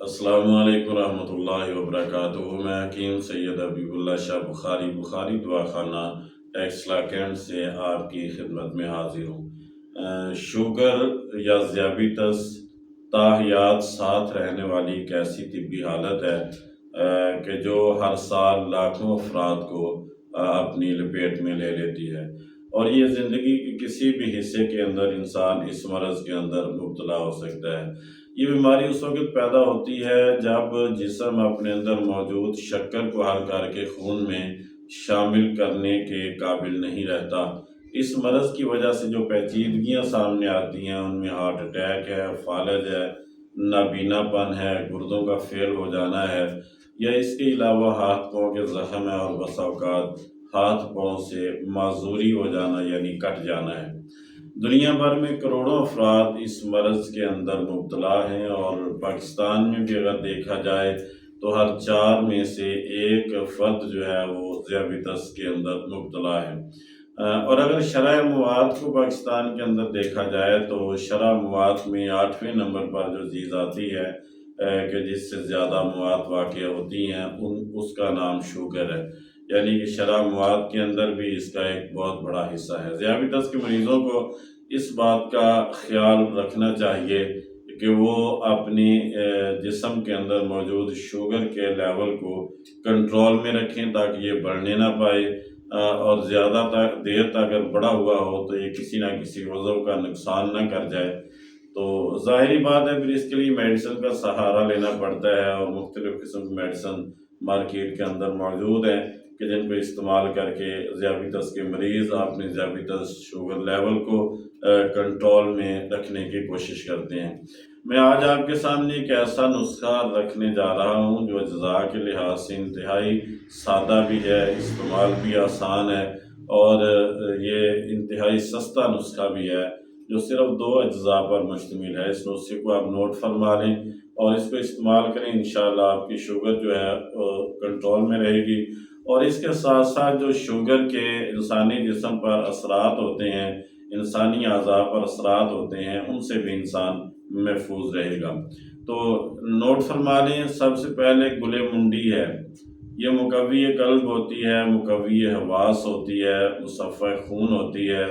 السلام علیکم ورحمۃ اللہ وبرکاتہ۔ میں حکیم سید حبیب اللہ شاہ بخاری دعا خانہ ٹیکسلا کینٹ سے آپ کی خدمت میں حاضر ہوں۔ شوگر یا ذیابیطس تاحیات ساتھ رہنے والی ایک ایسی طبی حالت ہے کہ جو ہر سال لاکھوں افراد کو اپنی لپیٹ میں لے لیتی ہے، اور یہ زندگی کے کسی بھی حصے کے اندر انسان اس مرض کے اندر مبتلا ہو سکتا ہے۔ یہ بیماری اس وقت پیدا ہوتی ہے جب جسم اپنے اندر موجود شکر کو حل کر کے خون میں شامل کرنے کے قابل نہیں رہتا۔ اس مرض کی وجہ سے جو پیچیدگیاں سامنے آتی ہیں ان میں ہارٹ اٹیک ہے، فالج ہے، نابینا پن ہے، گردوں کا فیل ہو جانا ہے، یا اس کے علاوہ ہاتھ پاؤں کے زخم ہے، اور بسا اوقات ہاتھ پاؤں سے معذوری ہو جانا یعنی کٹ جانا ہے۔ دنیا بھر میں کروڑوں افراد اس مرض کے اندر مبتلا ہیں، اور پاکستان میں بھی اگر دیکھا جائے تو ہر 4 میں سے 1 فرد جو ہے وہ ذیابیطس کے اندر مبتلا ہے۔ اور اگر شرح مواد کو پاکستان کے اندر دیکھا جائے تو شرح مواد میں 8ویں نمبر پر جو چیز آتی ہے کہ جس سے زیادہ مواد واقع ہوتی ہیں اس کا نام شوگر ہے، یعنی کہ شرح مواد کے اندر بھی اس کا ایک بہت بڑا حصہ ہے۔ ذیابیطس کے مریضوں کو اس بات کا خیال رکھنا چاہیے کہ وہ اپنی جسم کے اندر موجود شوگر کے لیول کو کنٹرول میں رکھیں تاکہ یہ بڑھنے نہ پائے، اور زیادہ دیر تک اگر بڑا ہوا ہو تو یہ کسی نہ کسی عضو کا نقصان نہ کر جائے۔ تو ظاہری بات ہے پھر اس کے لیے میڈیسن کا سہارا لینا پڑتا ہے، اور مختلف قسم کی میڈیسن مارکیٹ کے اندر موجود ہیں کہ جن کو استعمال کر کے ذیابیطس کے مریض اپنے ذیابیطس شوگر لیول کو کنٹرول میں رکھنے کی کوشش کرتے ہیں۔ میں آج آپ کے سامنے ایک ایسا نسخہ رکھنے جا رہا ہوں جو اجزاء کے لحاظ سے انتہائی سادہ بھی ہے، استعمال بھی آسان ہے، اور یہ انتہائی سستا نسخہ بھی ہے جو صرف 2 اجزاء پر مشتمل ہے۔ اس نسخے کو آپ نوٹ فرما لیں اور اس کو استعمال کریں، انشاءاللہ آپ کی شوگر جو ہے کنٹرول میں رہے گی، اور اس کے ساتھ ساتھ جو شوگر کے انسانی جسم پر اثرات ہوتے ہیں، انسانی اعضاء پر اثرات ہوتے ہیں، ان سے بھی انسان محفوظ رہے گا۔ تو نوٹ فرما لیں، سب سے پہلے گل منڈی ہے، یہ مقوی قلب ہوتی ہے، مقوی حواس ہوتی ہے، مصفح خون ہوتی ہے،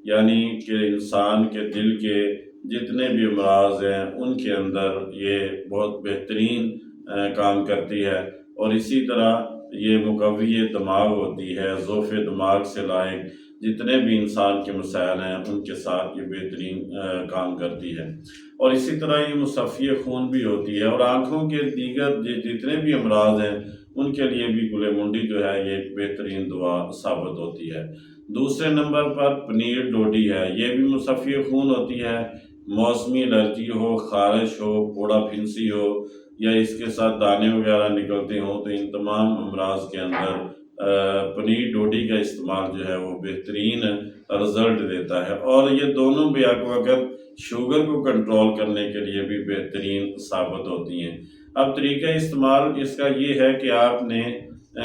یعنی کہ انسان کے دل کے جتنے بھی امراض ہیں ان کے اندر یہ بہت بہترین کام کرتی ہے۔ اور اسی طرح یہ مقوی دماغ ہوتی ہے، ذوف دماغ سے لاحق جتنے بھی انسان کے مسائل ہیں ان کے ساتھ یہ بہترین کام کرتی ہے۔ اور اسی طرح یہ مصفی خون بھی ہوتی ہے، اور آنکھوں کے دیگر جتنے بھی امراض ہیں ان کے لیے بھی گل منڈی جو ہے یہ ایک بہترین دوا ثابت ہوتی ہے۔ دوسرے نمبر پر پنیر ڈوڈی ہے، یہ بھی مصفی خون ہوتی ہے۔ موسمی الرجی ہو، خارش ہو، پھوڑا پھنسی ہو، یا اس کے ساتھ دانے وغیرہ نکلتے ہوں، تو ان تمام امراض کے اندر پنیر ڈوڈی کا استعمال جو ہے وہ بہترین رزلٹ دیتا ہے، اور یہ دونوں بھی وقت شوگر کو کنٹرول کرنے کے لیے بھی بہترین ثابت ہوتی ہیں۔ اب طریقہ استعمال اس کا یہ ہے کہ آپ نے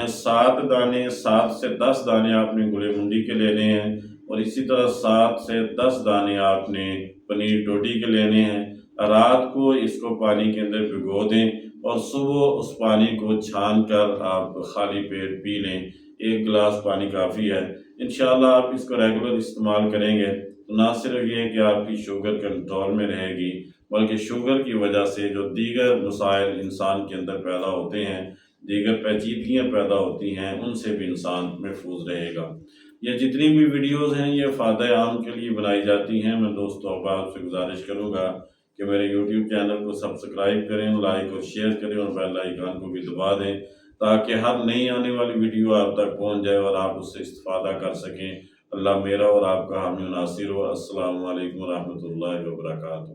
7 سے 10 دانے آپ نے گل منڈی کے لینے ہیں، اور اسی طرح 7 سے 10 دانے آپ نے پنیر ڈوڈی کے لینے ہیں۔ رات کو اس کو پانی کے اندر بھگو دیں، اور صبح اس پانی کو چھان کر آپ خالی پیٹ پی لیں، 1 گلاس پانی کافی ہے۔ انشاءاللہ آپ اس کو ریگولر استعمال کریں گے تو نہ صرف یہ کہ آپ کی شوگر کنٹرول میں رہے گی، بلکہ شوگر کی وجہ سے جو دیگر مسائل انسان کے اندر پیدا ہوتے ہیں، دیگر پیچیدگیاں پیدا ہوتی ہیں، ان سے بھی انسان محفوظ رہے گا۔ یہ جتنی بھی ویڈیوز ہیں یہ فائدہ عام کے لیے بنائی جاتی ہیں۔ میں دوستو احباب سے گزارش کروں گا کہ میرے یوٹیوب چینل کو سبسکرائب کریں، لائک اور شیئر کریں، اور بیل آئیکن کو بھی دبا دیں تاکہ ہر نئی آنے والی ویڈیو آپ تک پہنچ جائے اور آپ اس سے استفادہ کر سکیں۔ اللہ میرا اور آپ کا حامی و ناصر ہو۔ السلام علیکم ورحمۃ اللہ وبرکاتہ۔